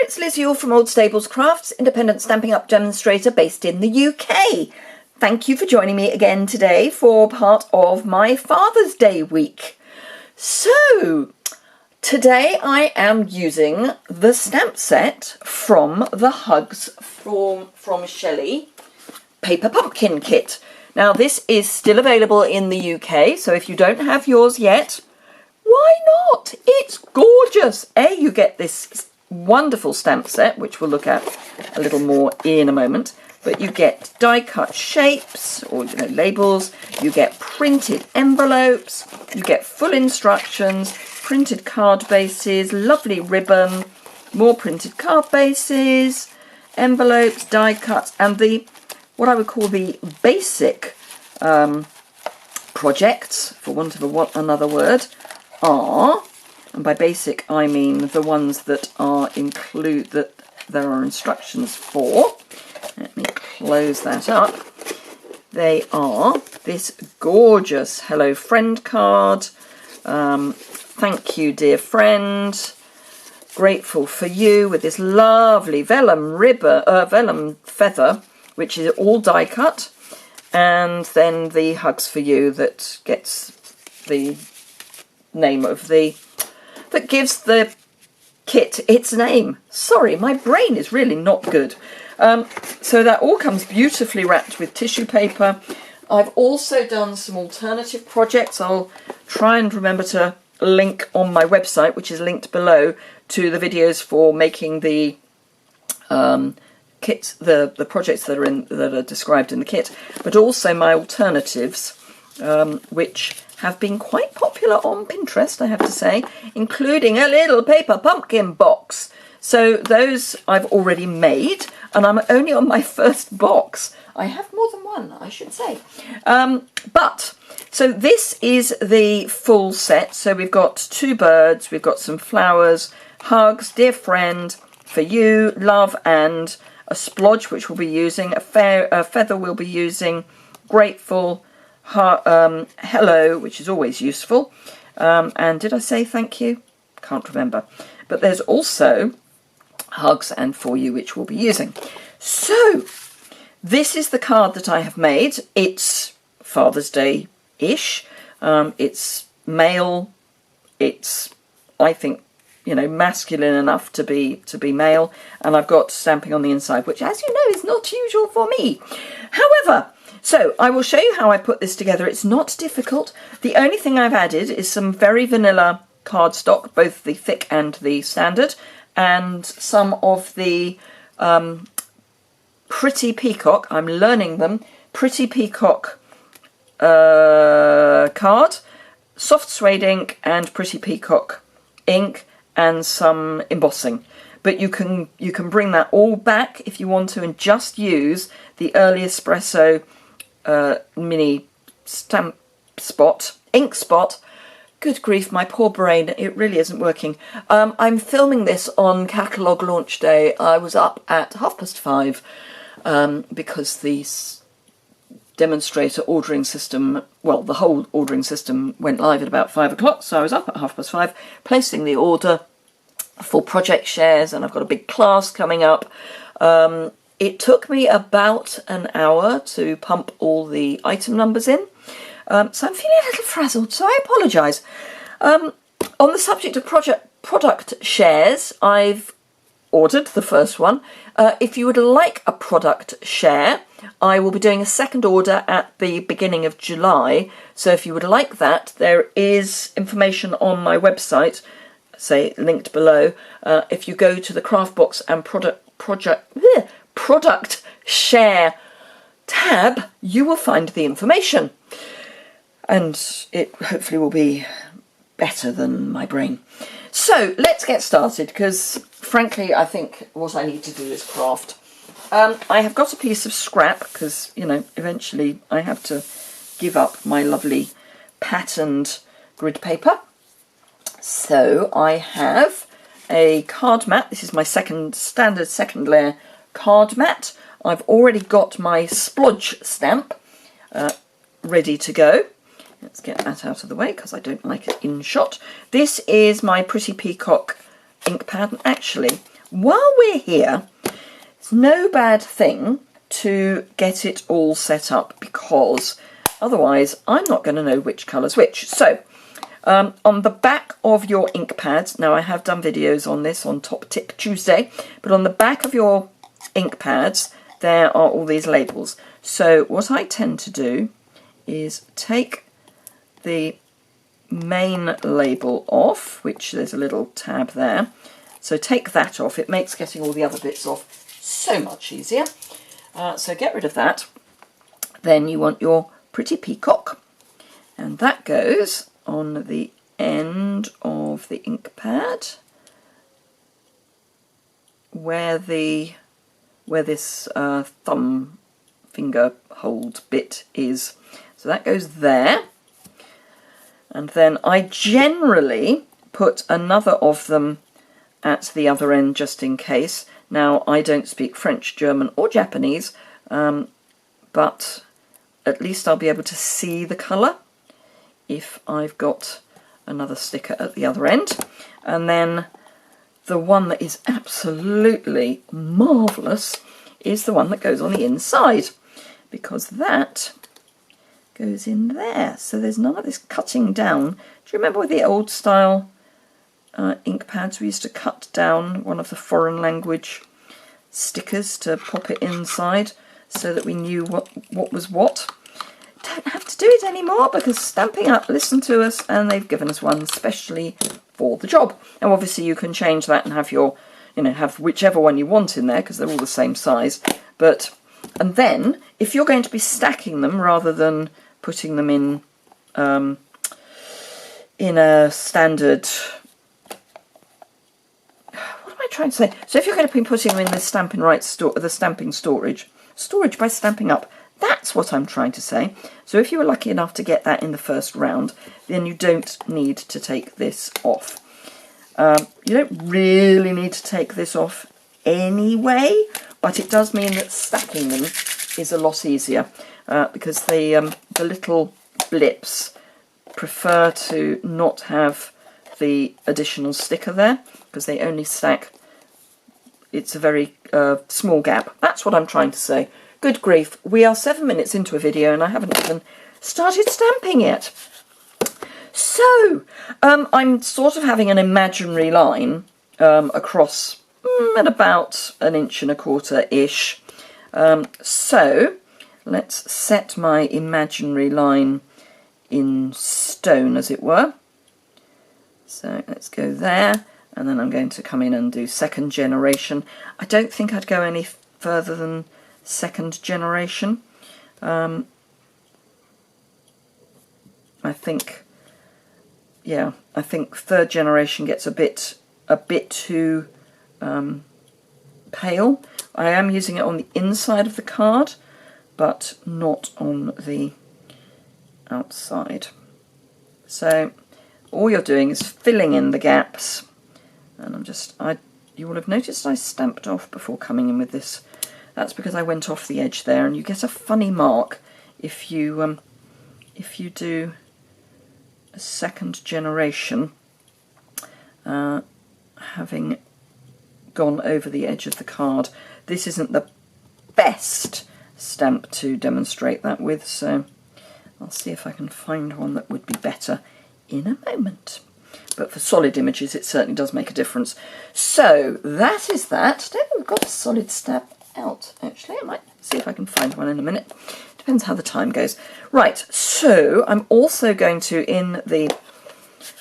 it's Liz Yuille from Old Stables Crafts, independent Stampin' Up! Demonstrator based in the UK. Thank you for joining me again today for part of my Father's Day week. So, today I am using the stamp set from the Hugs from Shelli Paper Pumpkin Kit. Now this is still available in the UK, so if you don't have yours yet, why not? It's gorgeous. You get this wonderful stamp set, which we'll look at a little more in a moment, but you get die-cut shapes or labels, you get printed envelopes, you get full instructions, printed card bases, lovely ribbon, more printed card bases, envelopes, die cuts, and the what I would call the basic projects, for want of another word, are, and by basic I mean the ones that are that there are instructions for. Let me close that up. They are this gorgeous Hello Friend card. Thank you, dear friend. Grateful for you, with this lovely vellum feather, which is all die cut, and then the Hugs for You that gets the name of that gives the kit its name. Sorry, my brain is really not good. So that all comes beautifully wrapped with tissue paper. I've also done some alternative projects. I'll try and remember to link on my website, which is linked below, to the videos for making the kits, the projects that are described in the kit, but also my alternatives, which have been quite popular on Pinterest, I have to say, including a little paper pumpkin box. So those I've already made, and I'm only on my first box. I have more than one, I should say. So this is the full set. So we've got two birds, we've got some flowers, hugs, dear friend, for you, love, and a splodge, which we'll be using, a feather we'll be using, grateful, hello, which is always useful, and did I say thank you? Can't remember. But there's also hugs and for you, which we'll be using. So this is the card that I have made. It's Father's Day-ish. It's male. It's, I think, masculine enough to be male, and I've got stamping on the inside, which, as you know, is not usual for me. However, so I will show you how I put this together. It's not difficult. The only thing I've added is some very vanilla cardstock, both the thick and the standard, and some of the Pretty Peacock, I'm learning them, Pretty Peacock card, soft suede ink and Pretty Peacock ink, and some embossing. But you can bring that all back if you want to, and just use the Early Espresso mini stamp spot, ink spot. Good grief, my poor brain, it really isn't working. I'm filming this on catalogue launch day. I was up at 5:30 because the demonstrator ordering system, well, the whole ordering system went live at about 5 o'clock, so I was up at 5:30 placing the order for project shares, and I've got a big class coming up. It took me about an hour to pump all the item numbers in, so I'm feeling a little frazzled, so I apologise. On the subject of product shares, I've ordered the first one. If you would like a product share, I will be doing a second order at the beginning of July, so if you would like that, there is information on my website, say linked below. If you go to the craft box and product share tab, you will find the information, and it hopefully will be better than my brain. So let's get started, because frankly I think what I need to do is craft. I have got a piece of scrap because, eventually I have to give up my lovely patterned grid paper. So I have a card mat. This is my standard second layer card mat. I've already got my splodge stamp ready to go. Let's get that out of the way because I don't like it in shot. This is my Pretty Peacock ink pad. And actually, while we're here, it's no bad thing to get it all set up, because otherwise I'm not going to know which colour's which. So on the back of your ink pads, now I have done videos on this on Top Tip Tuesday, but on the back of your ink pads there are all these labels. So what I tend to do is take the main label off, which there's a little tab there. So take that off. It makes getting all the other bits off so much easier. So get rid of that. Then you want your pretty peacock, and that goes on the end of the ink pad where this thumb finger hold bit is. So that goes there. And then I generally put another of them at the other end just in case. Now, I don't speak French, German or Japanese, but at least I'll be able to see the colour if I've got another sticker at the other end. And then the one that is absolutely marvellous is the one that goes on the inside, because that goes in there. So there's none of this cutting down. Do you remember with the old style ink pads, we used to cut down one of the foreign language stickers to pop it inside so that we knew what was what? Don't have to do it anymore, because Stampin' Up! Listen to us, and they've given us one specially for the job. Now obviously you can change that and have your, have whichever one you want in there, because they're all the same size. And then if you're going to be stacking them rather than putting them in a standard, what am I trying to say? So if you're going to be putting them in the Stampin' Right the stamping storage by Stampin' Up, that's what I'm trying to say. So if you were lucky enough to get that in the first round, then you don't need to take this off. You don't really need to take this off anyway, but it does mean that stacking them is a lot easier, because the little blips prefer to not have the additional sticker there, because they only stack, it's a very small gap. That's what I'm trying to say. Good grief, we are 7 minutes into a video and I haven't even started stamping yet. So, I'm sort of having an imaginary line across at about 1.25 inches. So, let's set my imaginary line in stone, as it were. So, let's go there, and then I'm going to come in and do second generation. I don't think I'd go any further than second generation. I think third generation gets a bit too pale. I am using it on the inside of the card, but not on the outside. So all you're doing is filling in the gaps, and you will have noticed I stamped off before coming in with this. That's because I went off the edge there, and you get a funny mark if you do a second generation having gone over the edge of the card. This isn't the best stamp to demonstrate that with, so I'll see if I can find one that would be better in a moment. But for solid images it certainly does make a difference. So that is that. I don't think we've got a solid stamp out, actually. I might see if I can find one in a minute. Depends how the time goes. Right, so I'm also going to, don't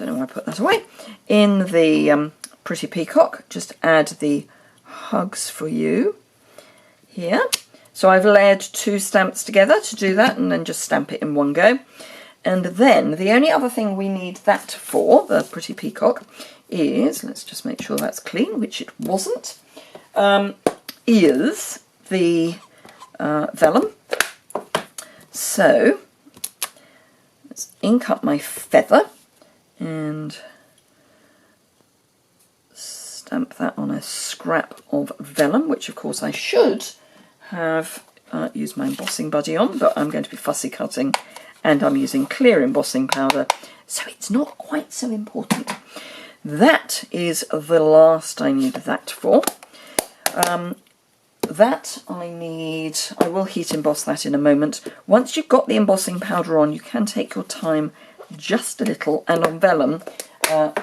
know why I put that away, in the Pretty Peacock, just add the Hugs for You here. So I've layered 2 stamps together to do that, and then just stamp it in one go. And then the only other thing we need that for, the Pretty Peacock, is, let's just make sure that's clean, which it wasn't, is the vellum. So let's ink up my feather and stamp that on a scrap of vellum, which of course I should have used my embossing buddy on, but I'm going to be fussy cutting and I'm using clear embossing powder, so it's not quite so important. that is the last I need that for. That I will heat emboss that in a moment. Once you've got the embossing powder on, you can take your time just a little, and on vellum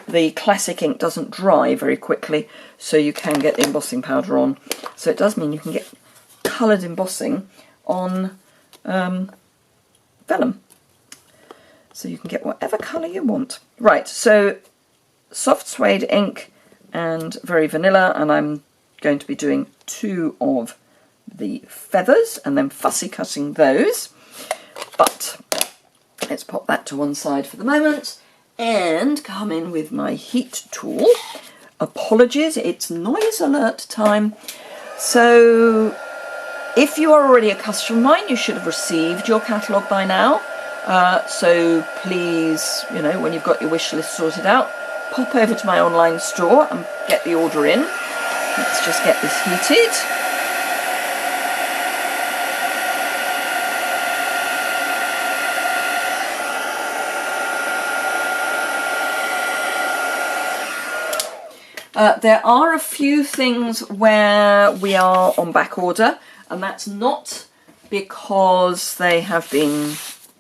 the classic ink doesn't dry very quickly, so you can get the embossing powder on. So it does mean you can get coloured embossing on vellum. So you can get whatever colour you want. Right, so soft suede ink and very vanilla, and I'm going to be doing 2 of the feathers and then fussy cutting those. But let's pop that to one side for the moment and come in with my heat tool. Apologies, it's noise alert time. So if you are already a customer of mine, you should have received your catalogue by now. So please, you know, when you've got your wish list sorted out, pop over to my online store and get the order in. Let's just get this heated. There are a few things where we are on back order, and that's not because they have been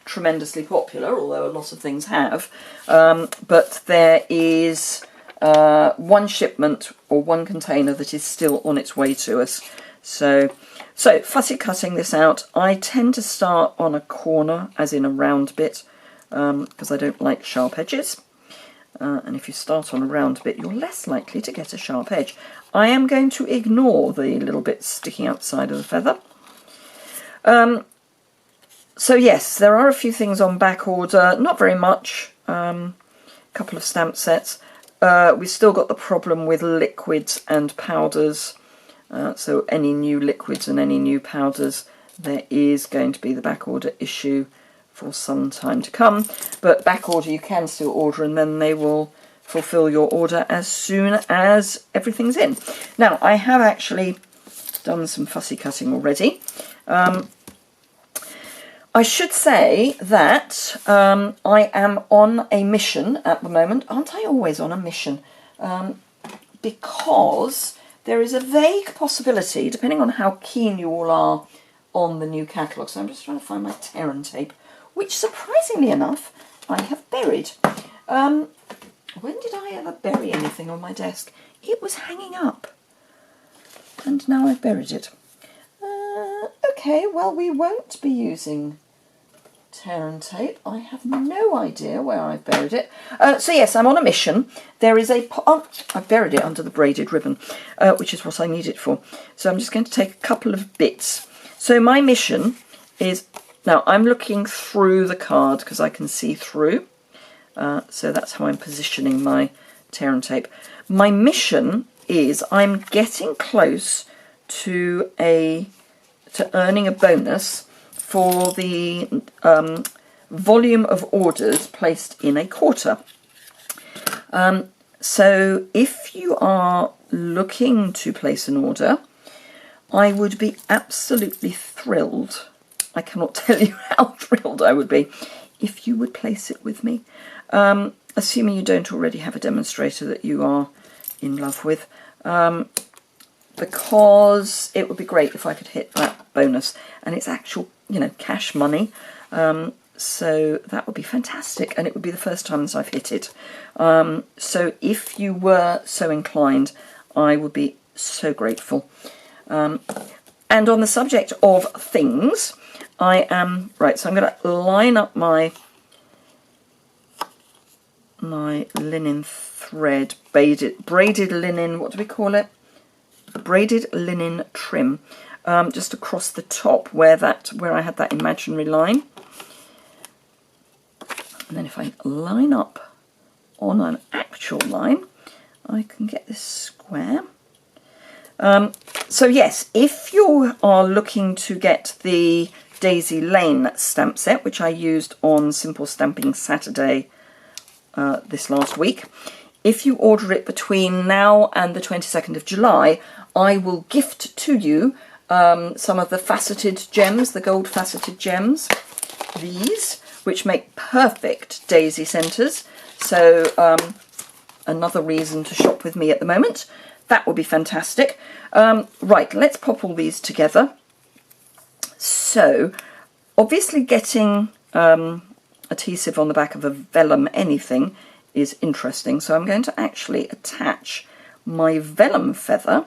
tremendously popular, although a lot of things have, but there is one shipment or one container that is still on its way to us. So fussy cutting this out, I tend to start on a corner, as in a round bit, because I don't like sharp edges. And if you start on a round bit, you're less likely to get a sharp edge. I am going to ignore the little bits sticking outside of the feather. So yes, there are a few things on back order, not very much, a couple of stamp sets. We've still got the problem with liquids and powders, so any new liquids and any new powders, there is going to be the back order issue for some time to come. But back order you can still order, and then they will fulfill your order as soon as everything's in. Now, I have actually done some fussy cutting already. I should say that I am on a mission at the moment. Aren't I always on a mission? Because there is a vague possibility, depending on how keen you all are on the new catalogue. So I'm just trying to find my tear and tape, which surprisingly enough I have buried. When did I ever bury anything on my desk? It was hanging up, and now I've buried it. Okay, well, we won't be using tear and tape. I have no idea where I've buried it. So yes, I'm on a mission. There is a... I've buried it under the braided ribbon, which is what I need it for. So I'm just going to take a couple of bits. So my mission is... Now, I'm looking through the card because I can see through. So that's how I'm positioning my tear and tape. My mission is I'm getting close to earning a bonus for the volume of orders placed in a quarter. So if you are looking to place an order, I would be absolutely thrilled. I cannot tell you how thrilled I would be if you would place it with me. Assuming you don't already have a demonstrator that you are in love with. Because it would be great if I could hit that bonus, and it's actual, you know, cash money. So that would be fantastic, and it would be the first time that I've hit it. So if you were so inclined, I would be so grateful. And on the subject of things, I am right. So I'm going to line up my linen thread, braided linen. What do we call it? Braided linen trim, just across the top where I had that imaginary line. And then if I line up on an actual line, I can get this square. So yes, if you are looking to get the Daisy Lane stamp set, which I used on Simple Stamping Saturday this last week, if you order it between now and the 22nd of July, I will gift to you some of the faceted gems, the gold faceted gems, these, which make perfect daisy centres. So another reason to shop with me at the moment. That would be fantastic. Right, let's pop all these together. So, obviously getting adhesive on the back of a vellum anything is interesting. So I'm going to actually attach my vellum feather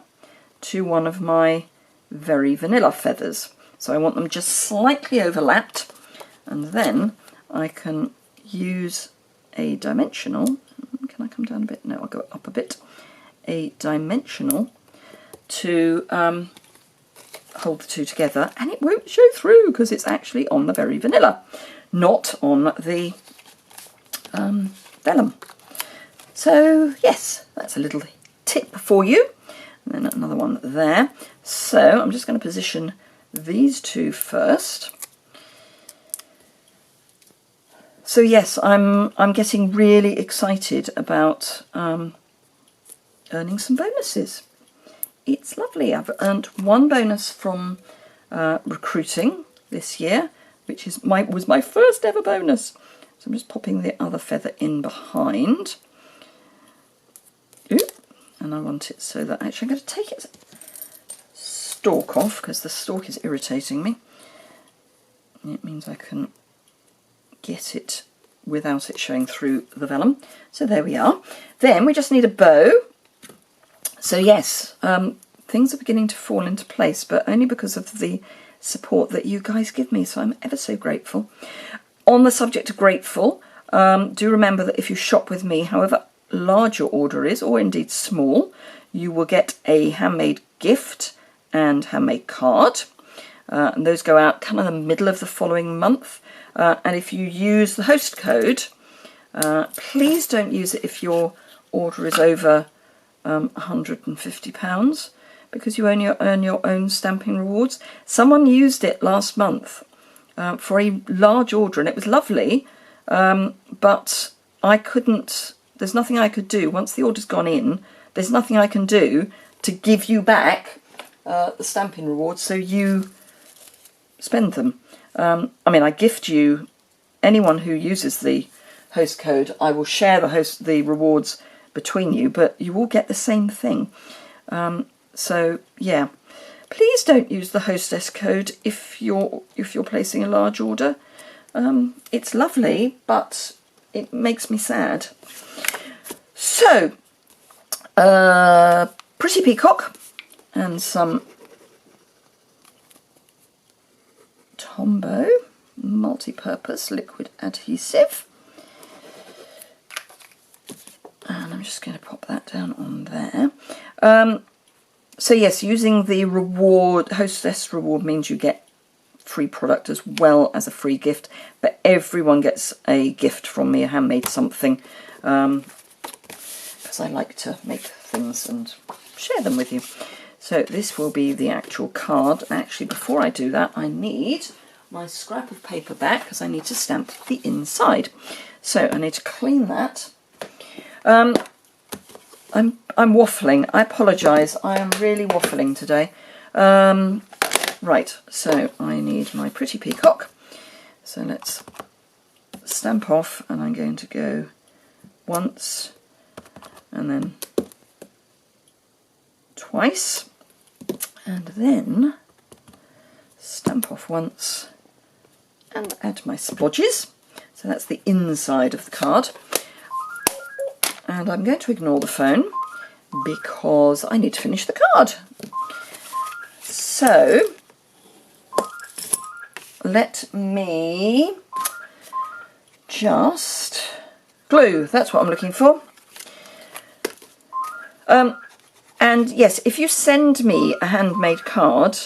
to one of my very vanilla feathers. So I want them just slightly overlapped, and then I can use a dimensional. Can I come down a bit? No, I'll go up a bit. A dimensional to hold the two together, and it won't show through because it's actually on the very vanilla, not on the vellum. So yes, that's a little tip for you. And then another one there. So I'm just going to position these two first. So yes, I'm getting really excited about earning some bonuses. It's lovely. I've earned one bonus from recruiting this year, which was my first ever bonus. So I'm just popping the other feather in behind. Ooh, and I want it so that actually I'm going to take its stalk off because the stalk is irritating me. It means I can get it without it showing through the vellum. So there we are. Then we just need a bow. So yes, things are beginning to fall into place, but only because of the support that you guys give me, so I'm ever so grateful. On the subject of grateful, do remember that if you shop with me, however large your order is, or indeed small, you will get a handmade gift and handmade card. And those go out kind of the middle of the following month. And if you use the host code, please don't use it if your order is over £150, because you only earn your own stamping rewards. Someone used it last month for a large order, and it was lovely, but I couldn't, there's nothing I could do. Once the order's gone in, there's nothing I can do to give you back the stamping rewards so you spend them. I mean, I gift you, anyone who uses the host code, I will share the rewards between you, but you all get the same thing. So yeah, please don't use the hostess code if you're placing a large order. It's lovely, but it makes me sad. So Pretty Peacock and some Tombow multi-purpose liquid adhesive. And I'm just going to pop that down on there. So yes, using the reward, hostess reward, means you get free product as well as a free gift, but everyone gets a gift from me, a handmade something, because I like to make things and share them with you. So this will be the actual card. Actually, before I do that, I need my scrap of paper back because I need to stamp the inside. So I need to clean that. I'm waffling. I apologise. I am really waffling today. Right, so I need my Pretty Peacock. So let's stamp off, and I'm going to go once and then twice, and then stamp off once and add my splodges. So that's the inside of the card. And I'm going to ignore the phone because I need to finish the card. So let me just glue. That's what I'm looking for. And yes, if you send me a handmade card,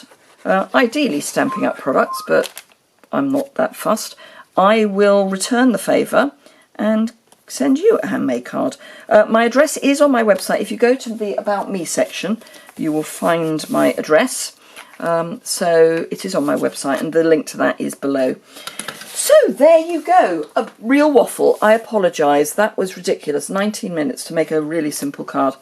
ideally Stampin' Up products, but I'm not that fussed, I will return the favour and send you a handmade card. My address is on my website. If you go to the About Me section, you will find my address. So it is on my website, and the link to that is below. So there you go, a real waffle. I apologise, that was ridiculous, 19 minutes to make a really simple card.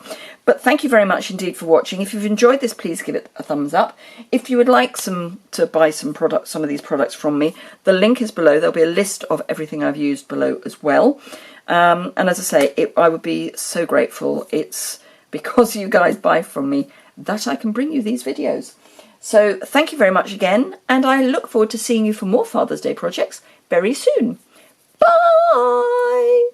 But thank you very much indeed for watching. If you've enjoyed this, please give it a thumbs up. If you would like to buy some of these products from me, the link is below. There'll be a list of everything I've used below as well. And as I say, I would be so grateful. It's because you guys buy from me that I can bring you these videos. So thank you very much again, and I look forward to seeing you for more Father's Day projects very soon. Bye!